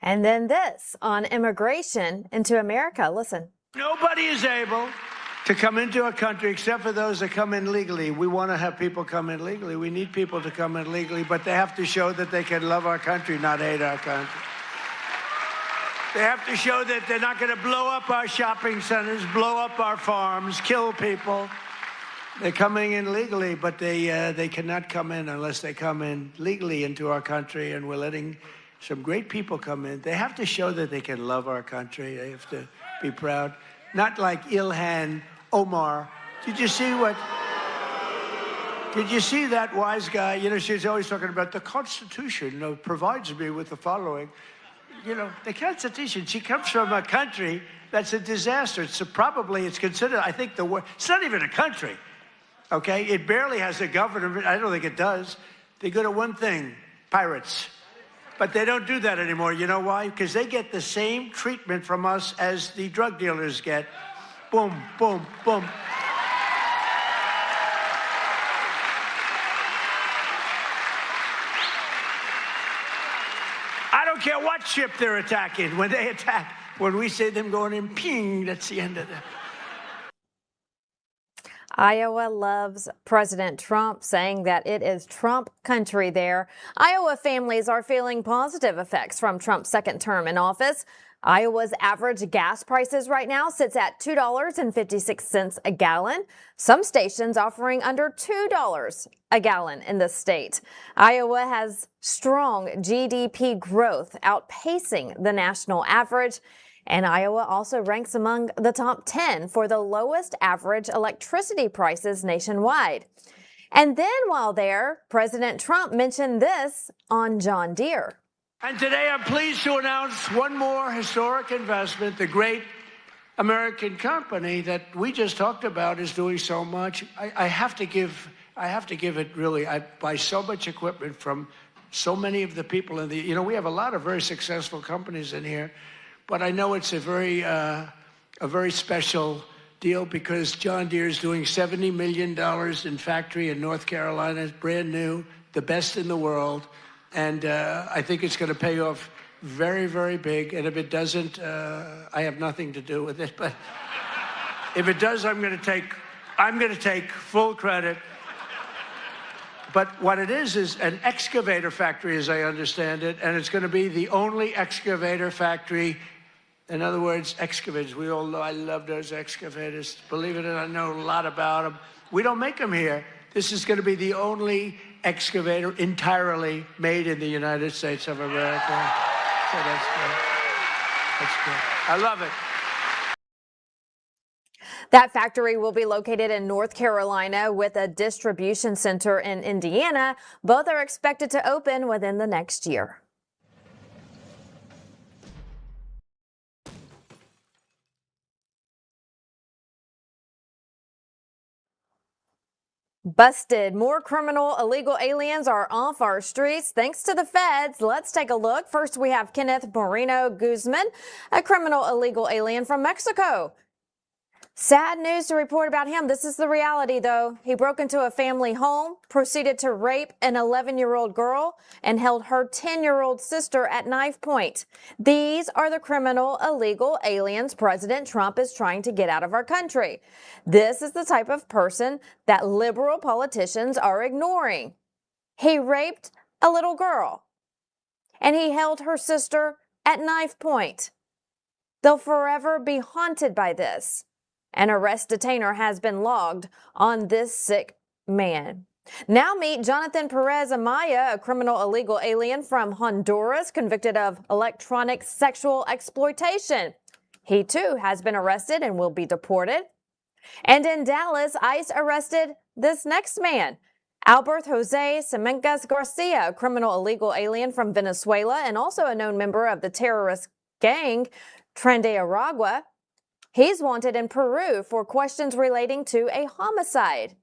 And then this on immigration into America. Listen. Nobody is able to come into our country except for those that come in legally. We want to have people come in legally. We need people to come in legally, but they have to show that they can love our country, not hate our country. They have to show that they're not going to blow up our shopping centers, blow up our farms, kill people. They're coming in legally, but they cannot come in unless they come in legally into our country, and we're letting some great people come in. They have to show that they can love our country. They have to be proud. Not like Ilhan Omar. Did you see what Did you see that wise guy? You know, she's always talking about the Constitution provides me with the following. You know, the Constitution, she comes from a country that's a disaster. It's considered, I think, it's not even a country, okay? It barely has a government. I don't think it does. They go to one thing, pirates. But they don't do that anymore. You know why? Because they get the same treatment from us as the drug dealers get. Boom, boom, boom. I don't care what ship they're attacking. When they attack, when we say them going in, ping, that's the end of that. Iowa loves President Trump, saying that it is Trump country there. Iowa families are feeling positive effects from Trump's second term in office. Iowa's average gas prices right now sits at $2.56 a gallon. Some stations offering under $2 a gallon in the state. Iowa has strong GDP growth, outpacing the national average. And Iowa also ranks among the top 10 for the lowest average electricity prices nationwide. And then while there, President Trump mentioned this on John Deere. And today I'm pleased to announce one more historic investment. The great American company that we just talked about is doing so much. I have to give it really. I buy so much equipment from so many of the people in the, you know, we have a lot of very successful companies in here. But I know it's a very special deal because John Deere is doing $70 million in factory in North Carolina. It's brand new, the best in the world. And I think it's going to pay off very, very big. And if it doesn't, I have nothing to do with it. But if it does, I'm going to take full credit. But what it is an excavator factory, as I understand it. And it's going to be the only excavator factory. In other words, excavators. We all know I love those excavators. Believe it or not, I know a lot about them. We don't make them here. This is going to be the only excavator entirely made in the United States of America. So that's good. That's good. I love it. That factory will be located in North Carolina with a distribution center in Indiana. Both are expected to open within the next year. Busted. More criminal illegal aliens are off our streets thanks to the feds. Let's take a look. First, we have Kenneth Moreno Guzman, a criminal illegal alien from Mexico. Sad news to report about him. This is the reality, though. He broke into a family home, proceeded to rape an 11-year-old girl, and held her 10-year-old sister at knife point. These are the criminal illegal aliens President Trump is trying to get out of our country. This is the type of person that liberal politicians are ignoring. He raped a little girl, and he held her sister at knife point. They'll forever be haunted by this. An arrest detainer has been logged on this sick man. Now meet Jonathan Perez Amaya, a criminal illegal alien from Honduras convicted of electronic sexual exploitation. He too has been arrested and will be deported. And in Dallas, ICE arrested this next man, Albert Jose Semencas Garcia, a criminal illegal alien from Venezuela and also a known member of the terrorist gang Tren de Aragua. He's wanted in Peru for questions relating to a homicide.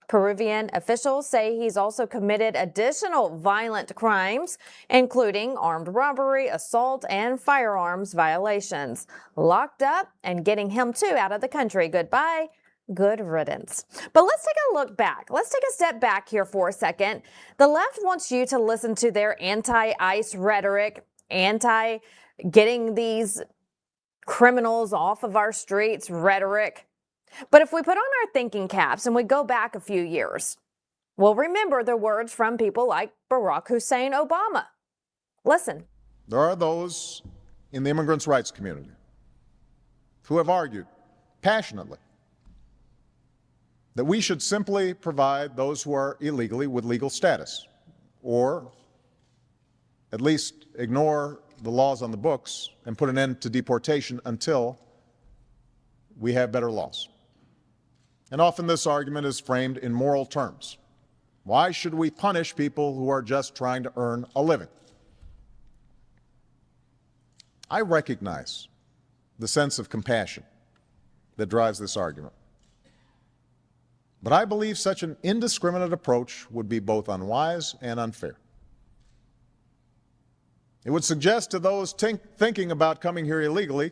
Peruvian officials say he's also committed additional violent crimes, including armed robbery, assault, and firearms violations. Locked up and getting him too out of the country. Goodbye. Good riddance. But let's take a look back. Let's take a step back here for a second. The left wants you to listen to their anti-ICE rhetoric, anti-getting these criminals off of our streets rhetoric. But if we put on our thinking caps and we go back a few years, we'll remember the words from people like Barack Hussein Obama. Listen. There are those in the immigrants' rights community who have argued passionately that we should simply provide those who are illegally with legal status, or at least ignore the laws on the books and put an end to deportation until we have better laws. And often this argument is framed in moral terms. Why should we punish people who are just trying to earn a living? I recognize the sense of compassion that drives this argument. But I believe such an indiscriminate approach would be both unwise and unfair. It would suggest to those thinking about coming here illegally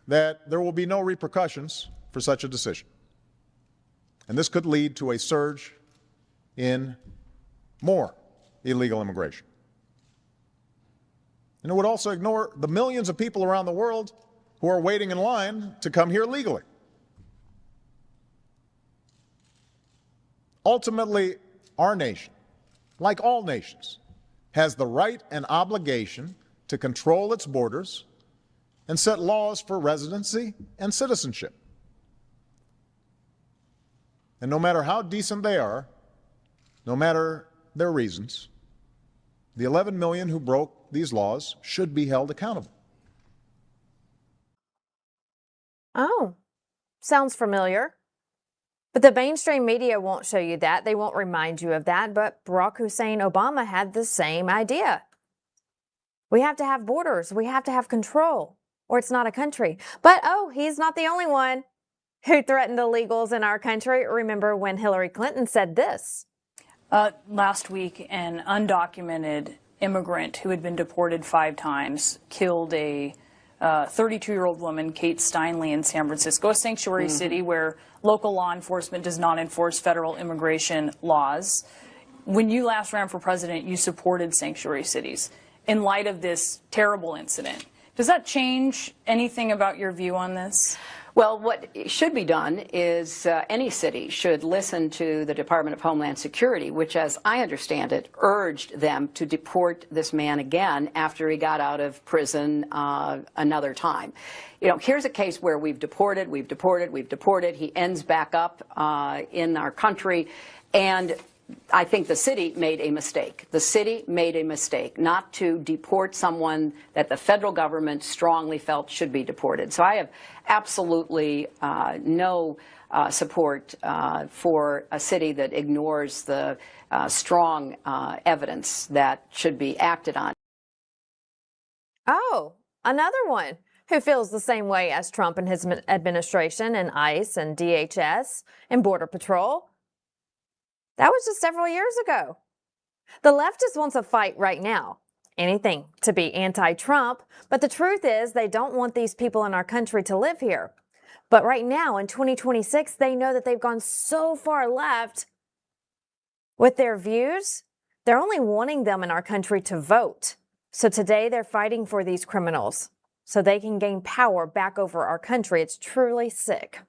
that there will be no repercussions for such a decision. And this could lead to a surge in more illegal immigration. And it would also ignore the millions of people around the world who are waiting in line to come here legally. Ultimately, our nation, like all nations, has the right and obligation to control its borders and set laws for residency and citizenship. And no matter how decent they are, no matter their reasons, the 11 million who broke these laws should be held accountable. Oh, sounds familiar. But the mainstream media won't show you that. They won't remind you of that. But Barack Hussein Obama had the same idea. We have to have borders. We have to have control, or it's not a country. But, oh, he's not the only one who threatened illegals in our country. Remember when Hillary Clinton said this? Last week, an undocumented immigrant who had been deported 5 times killed a 32-year-old woman, Kate Steinle, in San Francisco, a sanctuary city where local law enforcement does not enforce federal immigration laws. When you last ran for president, you supported sanctuary cities. In light of this terrible incident, does that change anything about your view on this? Well, what should be done is any city should listen to the Department of Homeland Security, which, as I understand it, urged them to deport this man again after he got out of prison another time. You know, here's a case where we've deported. He ends back up in our country, and I think the city made a mistake. The city made a mistake not to deport someone that the federal government strongly felt should be deported. So I have absolutely no support for a city that ignores the strong evidence that should be acted on. Oh, another one who feels the same way as Trump and his administration and ICE and DHS and Border Patrol. That was just several years ago. The leftist wants a fight right now. Anything to be anti-Trump, but the truth is they don't want these people in our country to live here. But right now in 2026, they know that they've gone so far left with their views. They're only wanting them in our country to vote. So today they're fighting for these criminals so they can gain power back over our country. It's truly sick.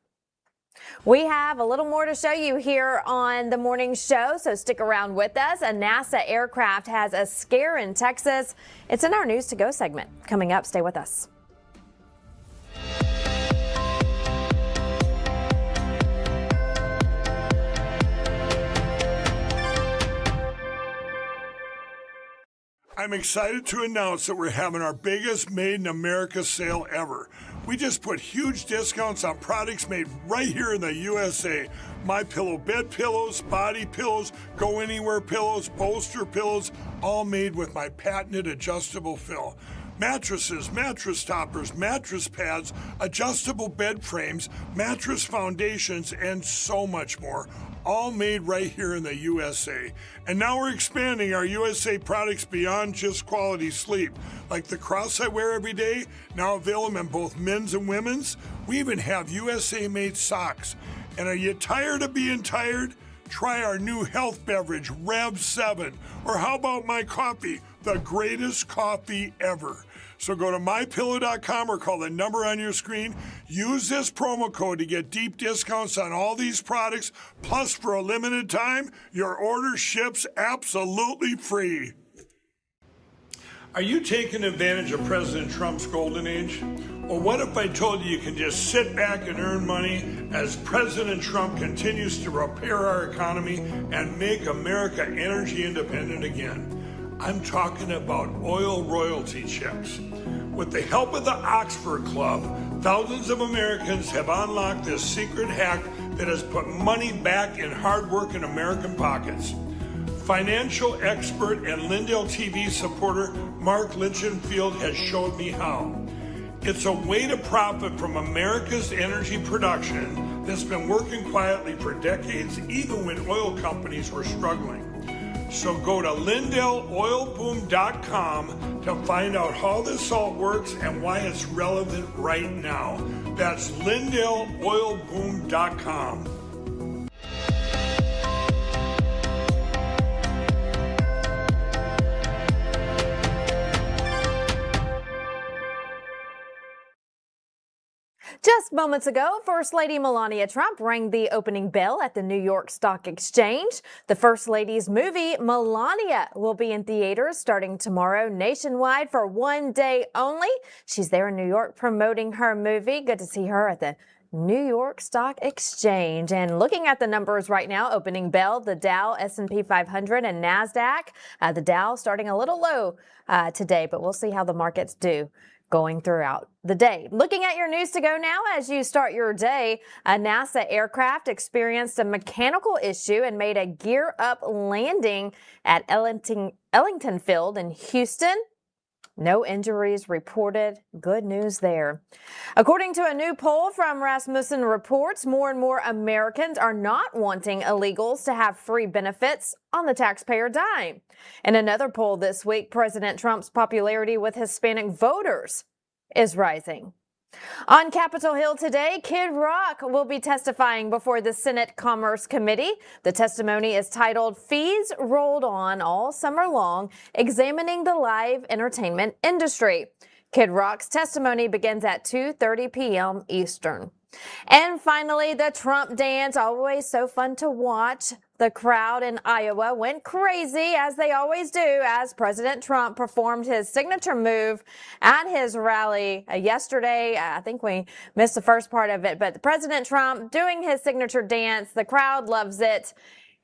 We have a little more to show you here on the morning show, so stick around with us. A NASA aircraft has a scare in Texas. It's in our News to Go segment. Coming up, stay with us. I'm excited to announce that we're having our biggest Made in America sale ever. We just put huge discounts on products made right here in the USA. MyPillow bed pillows, body pillows, go anywhere pillows, bolster pillows, all made with my patented adjustable fill. Mattresses, mattress toppers, mattress pads, adjustable bed frames, mattress foundations, and so much more. All made right here in the USA. And now we're expanding our USA products beyond just quality sleep. Like the cross I wear every day, now available in both men's and women's. We even have USA-made socks. And are you tired of being tired? Try our new health beverage, Rev 7. Or how about my coffee, the greatest coffee ever. So go to mypillow.com or call the number on your screen. Use this promo code to get deep discounts on all these products. Plus, for a limited time, your order ships absolutely free. Are you taking advantage of President Trump's golden age? Or what if I told you you can just sit back and earn money as President Trump continues to repair our economy and make America energy independent again? I'm talking about oil royalty checks. With the help of the Oxford Club, thousands of Americans have unlocked this secret hack that has put money back in hard-working American pockets. Financial expert and LINDELLTV supporter Mark Linchenfield has showed me how. It's a way to profit from America's energy production that's been working quietly for decades, even when oil companies were struggling. So go to LINDELLOILBOOM.com to find out how this all works and why it's relevant right now. That's LINDELLOILBOOM.com. Just moments ago, First Lady Melania Trump rang the opening bell at the New York Stock Exchange. The First Lady's movie, Melania, will be in theaters starting tomorrow nationwide for one day only. She's there in New York promoting her movie. Good to see her at the New York Stock Exchange. And looking at the numbers right now, opening bell, the Dow, S&P 500, and NASDAQ. The Dow starting a little low today, but we'll see how the markets do going throughout the day. Looking at your news to go now as you start your day, a NASA aircraft experienced a mechanical issue and made a gear-up landing at Ellington Field in Houston. No injuries reported. Good news there. According to a new poll from Rasmussen Reports, more and more Americans are not wanting illegals to have free benefits on the taxpayer dime. In another poll this week, President Trump's popularity with Hispanic voters is rising. On Capitol Hill today, Kid Rock will be testifying before the Senate Commerce Committee. The testimony is titled "Fees Rolled On All Summer Long, Examining the Live Entertainment Industry." Kid Rock's testimony begins at 2:30 p.m. Eastern. And finally, the Trump dance, always so fun to watch. The crowd in Iowa went crazy, as they always do, as President Trump performed his signature move at his rally yesterday. I think we missed the first part of it, but President Trump doing his signature dance. The crowd loves it,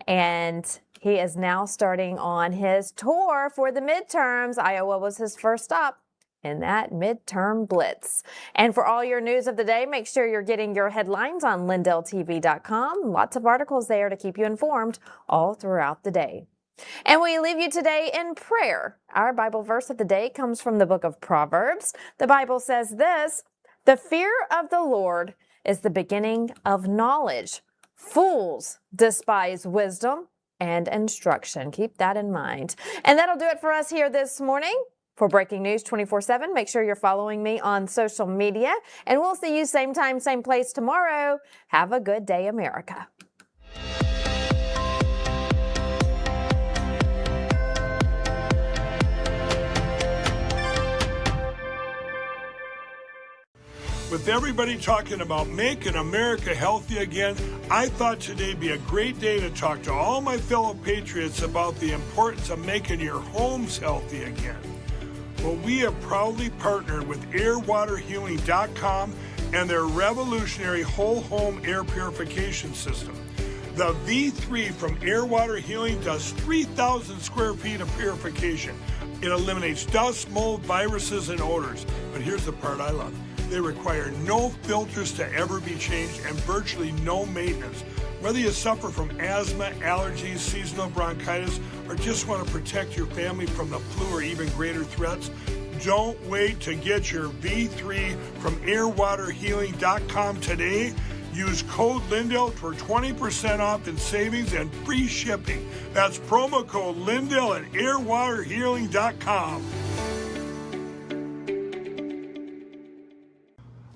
and he is now starting on his tour for the midterms. Iowa was his first stop in that midterm blitz. And for all your news of the day, make sure you're getting your headlines on LINDELLTV.com. Lots of articles there to keep you informed all throughout the day. And we leave you today in prayer. Our Bible verse of the day comes from the book of Proverbs. The Bible says this: "The fear of the Lord is the beginning of knowledge. Fools despise wisdom and instruction." Keep that in mind. And that'll do it for us here this morning. For breaking news 24/7, make sure you're following me on social media, and we'll see you same time, same place tomorrow. Have a good day, America. With everybody talking about making America healthy again, I thought today'd be a great day to talk to all my fellow patriots about the importance of making your homes healthy again. Well, we have proudly partnered with airwaterhealing.com and their revolutionary whole home air purification system. The V3 from Air Water Healing does 3,000 square feet of purification. It eliminates dust, mold, viruses, and odors. But here's the part I love. They require no filters to ever be changed and virtually no maintenance. Whether you suffer from asthma, allergies, seasonal bronchitis, or just want to protect your family from the flu or even greater threats, don't wait to get your V3 from airwaterhealing.com today. Use code Lindell for 20% off in savings and free shipping. That's promo code Lindell at airwaterhealing.com.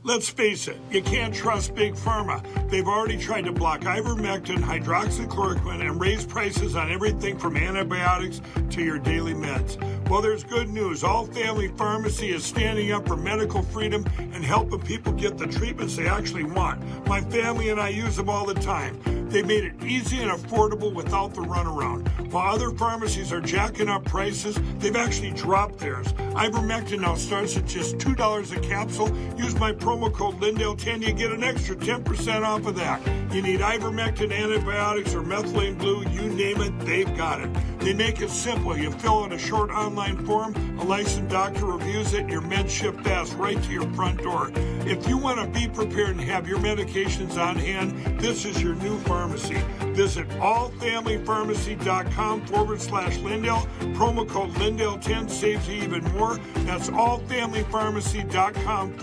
Let's face it, you can't trust Big Pharma. They've already tried to block ivermectin, hydroxychloroquine, and raise prices on everything from antibiotics to your daily meds. Well, there's good news. All Family Pharmacy is standing up for medical freedom and helping people get the treatments they actually want. My family and I use them all the time. They made it easy and affordable without the runaround. While other pharmacies are jacking up prices, they've actually dropped theirs. Ivermectin now starts at just $2 a capsule. Use my promo code Lindell10 to get an extra 10% off of that. You need ivermectin, antibiotics, or methylene blue, you name it, they've got it. They make it simple. You fill out a short online form, a licensed doctor reviews it, and your meds ship fast right to your front door. If you want to be prepared and have your medications on hand, this is your new pharmacy. Visit allfamilypharmacy.com/Lindell. Promo code Lindell10 saves you even more. That's allfamilypharmacy.com/